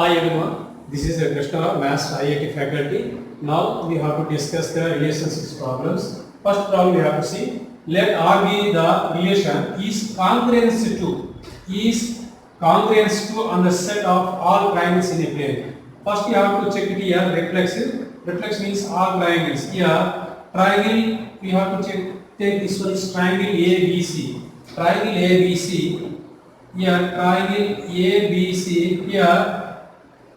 Hi everyone, this is Krishna, Maths IIT faculty. Now we have to discuss the relationships problems. First problem we have to see. Let R be the relation is congruence to on the set of all triangles in a plane. First you have to check it here reflexive. Reflex means all triangles. Here triangle we have to take this one is triangle ABC. Triangle ABC. Here triangle ABC. Here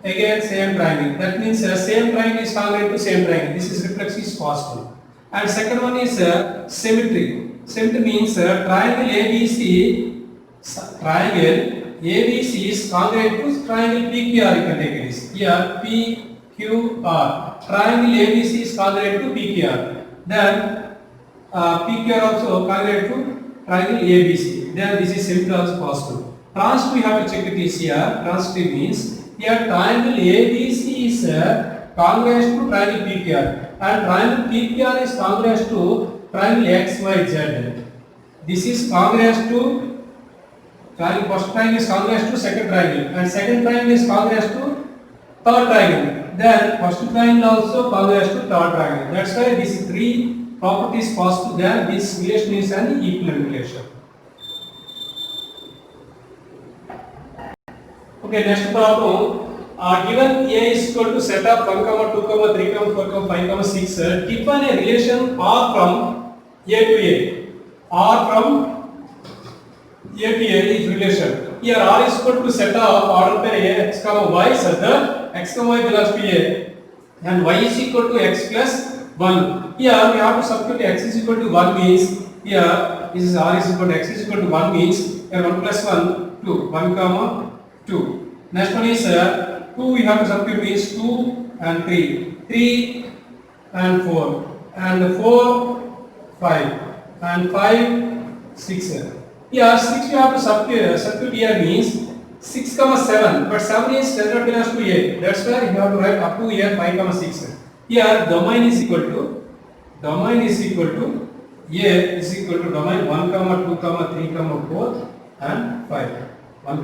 again same triangle. That means same triangle is congruent to same triangle. This is reflex is possible. And second one is symmetry. Symmetry means triangle ABC. Triangle ABC is congruent to triangle PQR. You can take this. Here PQR. Triangle ABC is congruent to PQR. Then PQR also congruent to triangle ABC. Then this is symmetry also possible. Transitive we have to check it is here. Transitive means here triangle ABC is congruent to triangle PQR and triangle PQR is congruent to triangle XYZ. This is congruent to triangle, first triangle is congruent to second triangle and second triangle is congruent to third triangle. Then first triangle also congruent to third triangle. That's why these three properties possible there. This relation is an equivalent relation. Okay, next problem. Given A is equal to set of 1, 2, 3, 4, 5, 6, define a relation R from A to A. R from A to A is relation. Here R is equal to set of order pair A, x, y, such that x, y belongs to A and y is equal to x plus 1. Here we have to substitute x is equal to 1 means here this is R is equal to x is equal to 1 means here 1 plus 1, 2, 1, 2. Next one is 2 we have to substitute means 2 and 3, 3 and 4 and 4, 5 and 5, 6. Here 6 we have to substitute here means 6, 7 but 7 is does not belongs to A. That's why you have to write up to here 5, 6. Here domain is equal to A is equal to domain 1, 2, 3, 4 and 5. 1, 2,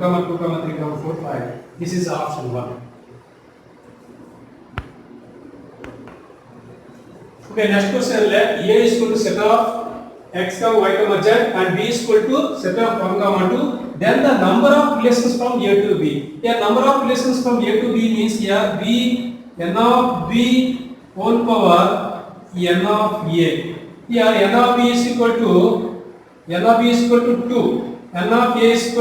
3, 4, 5. This is option 1. Okay, next question. Let A is equal to set of x, y, z and B is equal to set of 1, 2. Then the number of relations from A to B. Here number of relations from A to B means here B, n of B whole power n of A. Here n of B is equal to 2. N of A is equal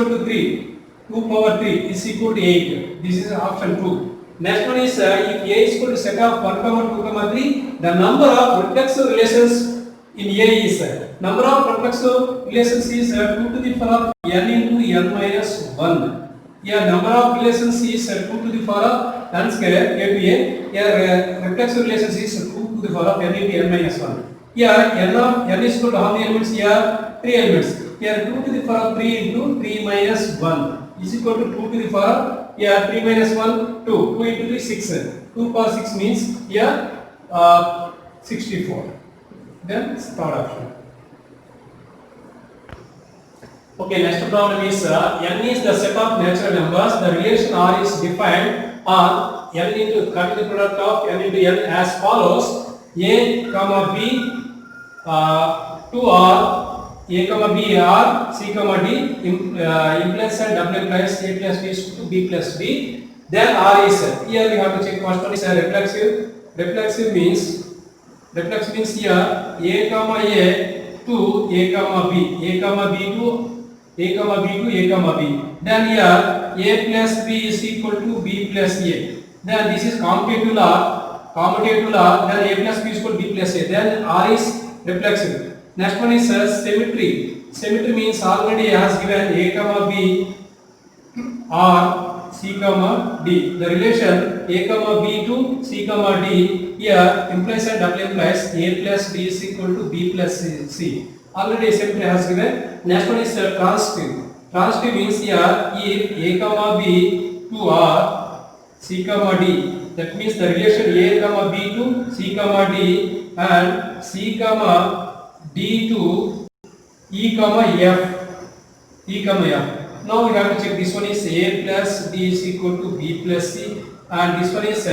to 3. 2 power 3 is equal to 8. This is option 2. Next one is if A is equal to set of 1, 2, 3, the number of reflexive relations in A is number of reflexive relations is 2 to the power of n into n minus 1. Here number of relations is 2 to the power of n square A to A. Here reflexive relations is 2 to the power of n into n minus 1. Here n is equal to how many elements? Here 3 elements. Here 2 to the power of 3 into 3 minus 1 is equal to 2 to the power of here 3 minus 1 2. 2 into 3 6. 2 power 6 means here 64. Then third option. Okay, next problem is n is the set of natural numbers. The relation R is defined on n into cut the product of n into n as follows: A, B, 2R. A, B are C, D implies and W implies A plus B is to B plus D. Then R is here we have to check first one is reflexive. Reflexive means here A, to A, B, A, B to A, B. Then here A plus B is equal to B plus A. Then this is commutative law. Then A plus B is equal to B plus A. Then R is reflexive. Next one is symmetry. Symmetry means already has given A, B or C, D. The relation A, B to C, D here implies and double implies A plus B is equal to B plus C. Already symmetry has given. Next one is transitive. Transitive means here if A, B to R C, D. That means the relation A, B to C, D and C, D to E, F. Now we have to check this one is A plus D is equal to B plus C, and this one is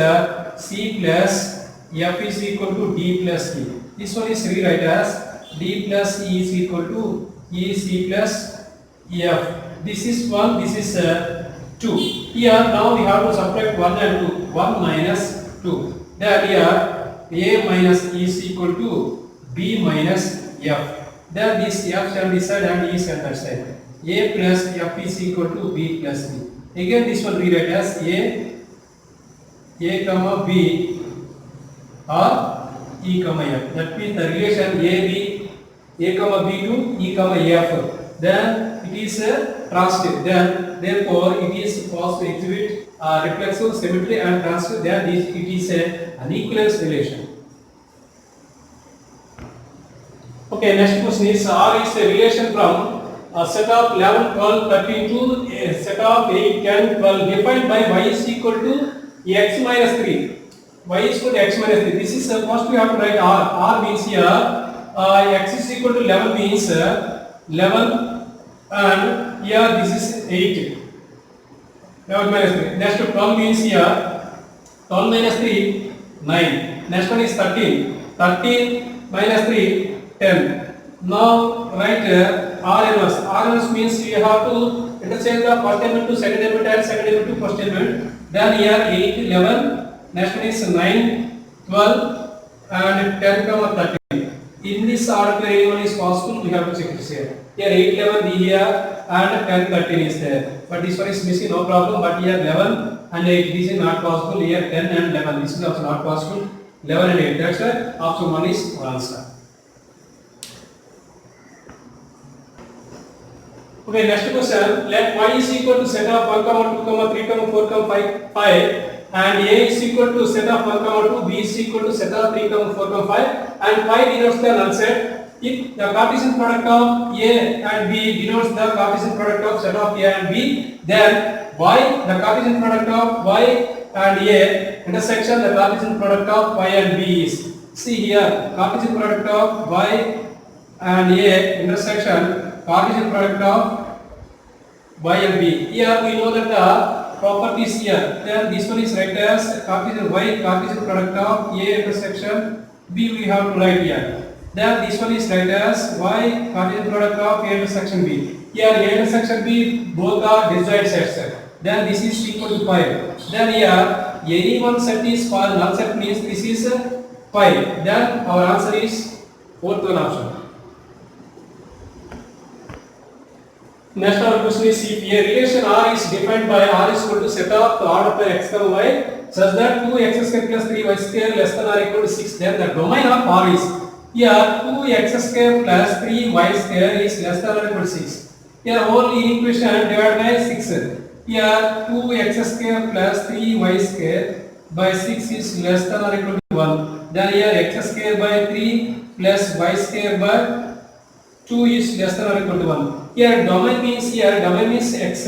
C plus F is equal to D plus E. This one is rewrite as D plus E is equal to E C plus F. This is 1, this is 2. Here now we have to subtract 1 and 2. 1 minus 2. Then here A minus E is equal to B minus F. Then this F shall this side and E shall that side. A plus F is equal to B plus B. Again this one rewrite as A comma B or E comma F. That means the relation A comma B to E comma F. Then it is transitive. Then therefore it is supposed to exhibit reflexive, symmetry and transitive. Then it is an equivalence relation. Okay, next question is R is a relation from a set of 11, 12, 13 to a set of 8, 10, 12 defined by y is equal to x minus 3. Y is equal to x minus 3. This is first we have to write R. R means here x is equal to 11 means 11, and here this is 8. 11 minus 3. Next 12 means here 12 minus 3, 9. Next one is 13. 13 minus 3, 10. Now write R inverse. R inverse means you have to interchange the first element to second element and second element to first element. Then here 8, 11. Next one is 9, 12 and 10, 13. In this order where anyone is possible, we have to check this here. Here 8, 11 be here and 10, 13 is there. But this one is missing, no problem. But here 11 and 8, this is not possible. Here 10 and 11, this is also not possible. 11 and 8, that's why option 1 is answer. Okay, next question. Let y is equal to set of 1, 2, 3, 4, 5, and a is equal to set of 1, 2, b is equal to set of 3, 4, 5, and 5 denotes the null set. If the Cartesian product of a and b denotes the Cartesian product of set of a and b, then y, the Cartesian product of y and a intersection the Cartesian product of y and b is. See here, Cartesian product of y and a intersection Cartesian product of y and b. Here we know that the properties here. Then this one is write as Cartesian y Cartesian product of a intersection b. We have to write here. Then this one is write as y Cartesian product of a intersection b. Here a intersection b both are disjoint sets. Then this is equal to 5. Then here any one set is for null set means this is 5. Then our answer is fourth one option. Next our question is if a relation R is defined by R is equal to set of the order pair x comma y such that 2x square plus 3y square less than or equal to 6, then the domain of R is here 2x square plus 3y square is less than or equal to 6. Here only equation divided by 6. Here 2x square plus 3y square by 6 is less than or equal to 1. Then here x square by 3 plus y square by 2 is less than or equal to 1. Here domain means x.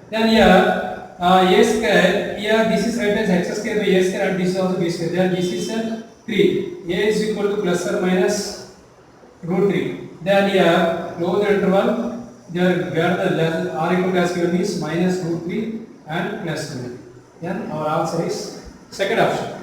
Then here a square, here this is written as x square by a square and this is also b square. Then this is 3. A is equal to plus or minus root 3. Then here close the interval, there where the r equal to as given is minus root 3 and plus 3. Then our answer is second option.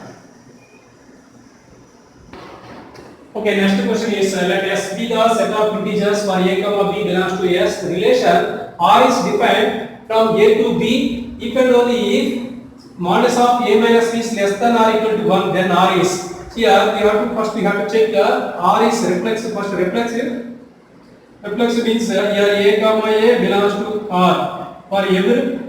Okay, next question is let S be the set of integers for a comma b belongs to S. Relation R is defined from a to b if and only if modulus of a minus b is less than or equal to 1, then R is. Here we have to check R is reflexive. First reflexive. Reflexive means here a comma a belongs to R. For every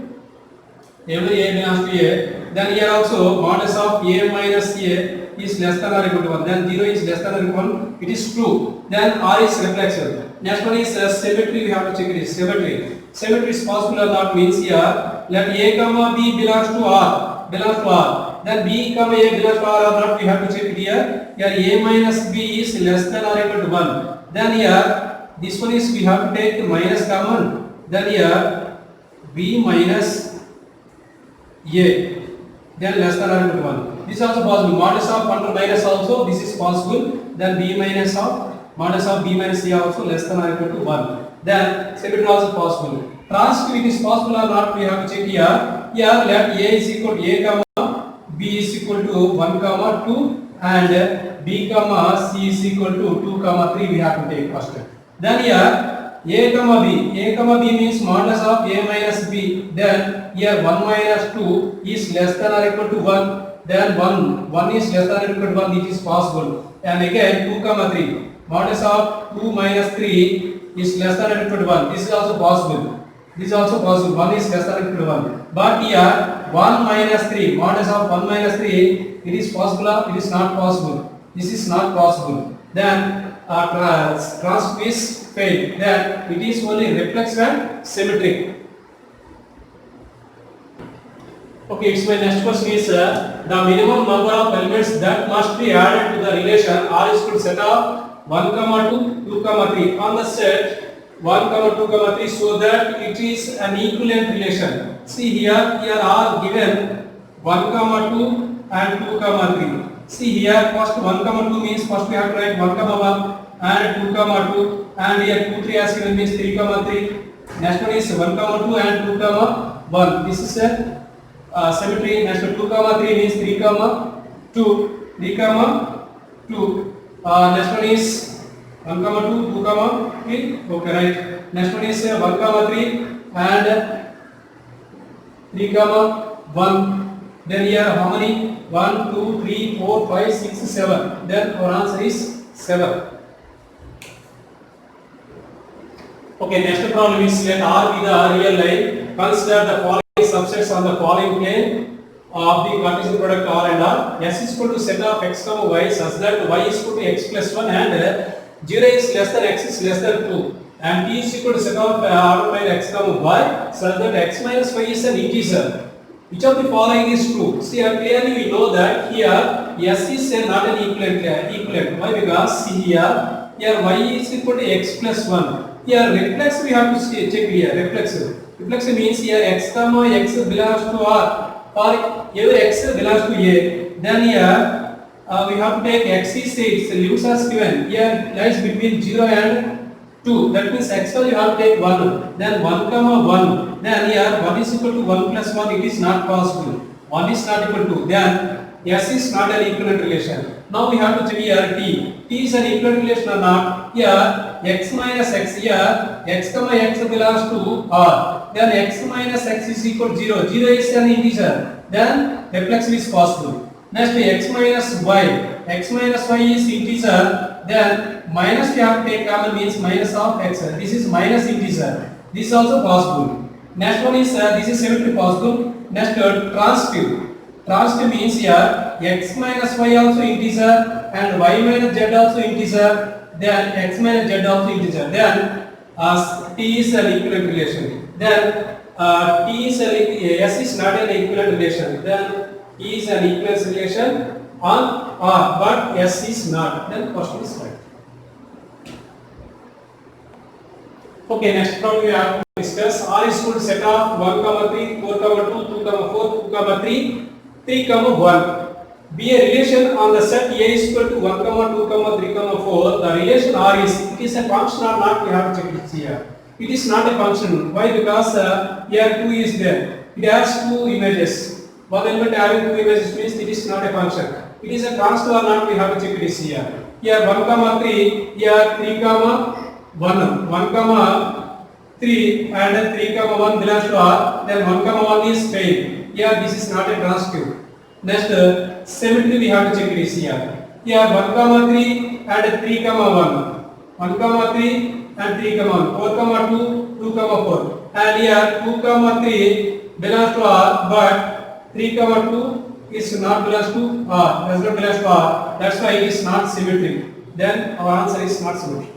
a belongs to a. Then here also modulus of a minus a is less than or equal to 1. Then 0 is less than or equal to 1. It is true. Then R is reflexive. Next one is symmetry. We have to check it is symmetry. Symmetry is possible or not means here let a comma b belongs to R. Then b comma a belongs to R or not. We have to check it here. Here a minus b is less than or equal to 1. Then here this one is we have to take minus common. Then here b minus a. Then less than or equal to 1. This is also possible. Modulus of 1 to minus also this is possible. Then b minus of modulus of b minus a also less than or equal to 1. Then symmetry also possible. Transitive it is possible or not, we have to check here. Here let A is equal to A comma B is equal to 1 comma 2 and B comma C is equal to 2 comma 3 we have to take first. Then here A comma B means modulus of A minus B. Then here 1 minus 2 is less than or equal to 1. Then 1 is less than or equal to 1, it is possible. And again 2 comma 3, modulus of 2 minus 3 is less than or equal to 1. This is also possible. This is also possible. 1 is less than or equal to 1. But here 1 minus 3, modulus of 1 minus 3, it is possible or it is not possible. This is not possible. Then transitive is failed. Then it is only reflexive and symmetric. Okay, it's my next question is the minimum number of elements that must be added to the relation R is equal to set of 1 comma 2, 2 comma 3 on the set 1 comma 2 comma 3 so that it is an equivalent relation. See here are given 1 comma 2 and 2 comma 3. See here first 1 comma 2 means first we have to write 1 comma 1 and 2 comma 2 and here 2 3 as given means 3 comma 3. Next one is 1 comma 2 and 2 comma 1. This is a symmetry. Next 2 comma 3 means 3 comma 2, 3 comma 2. Next one is 1 comma 2, 2 comma 3. Okay, right. Next one is 1 comma 3 and 3 comma 1. Then here how many? 1, 2, 3, 4, 5, 6, 7. Then our answer is 7. Okay, next problem is let R be the real line. Consider the following subsets on the following plane of the Cartesian product R and R. S is equal to set of x comma y such that y is equal to x plus 1 and 0 is less than x is less than 2. And t is equal to set of r by x comma y such that x minus y is an integer. Which of the following is true? See here clearly we know that here s is not an equivalent. Why? Because see here y is equal to x plus 1. Here reflex we have to check here. Reflexive means here x comma x belongs to R or every x belongs to A. Then here we have to take x is 8, limits as given. Here lies between 0 and 2. That means x value you have to take 1. Then 1 comma 1. Then here 1 is equal to 1 plus 1. It is not possible. 1 is not equal to. Then S is not an equivalent relation. Now we have to check here T. T is an equivalent relation or not? Here x minus x. Here x comma x belongs to R. Then x minus x is equal to 0. 0 is an integer. Then reflexive is possible. Next x minus y. X minus y is integer. Then minus we have to take common means minus of x. This is minus integer. This is also possible. Next one is this is symmetry possible. Next transitive. Transitive means here x minus y also integer and y minus z also integer. Then x minus z also integer. Then t is an equivalent relation. Then S is not an equivalent relation. Then E is an equivalence relation on R, but S is not. Then question is right. Okay, next problem we have to discuss. R is equal to set of 1 comma 3, 4 comma 2, 2 comma 4, 2 comma 3, 3 comma 1. Be a relation on the set A is equal to 1 comma 2 comma 3 comma 4. The relation R is, it is a function or not, we have to check it here. It is not a function. Why? Because here 2 is there. It has 2 images. One element having 2 images means it is not a function. It is a constant or not, we have to check it is here. Here 1 comma 3, here 3 comma 1, 1 comma 3 and 3 comma 1 belongs to R. Then 1 comma 1 is failed. Here this is not a transitive. Next symmetry we have to check it is here. Here 1 comma 3 and 3 comma 1, 1 comma 3 and 3 comma 1, 4 comma 2, 2 comma 4. And here 2 comma 3 belongs to R, but 3 comma 2 is not belongs to R, does not belongs to R. That's why it is not symmetric. Then our answer is not symmetric.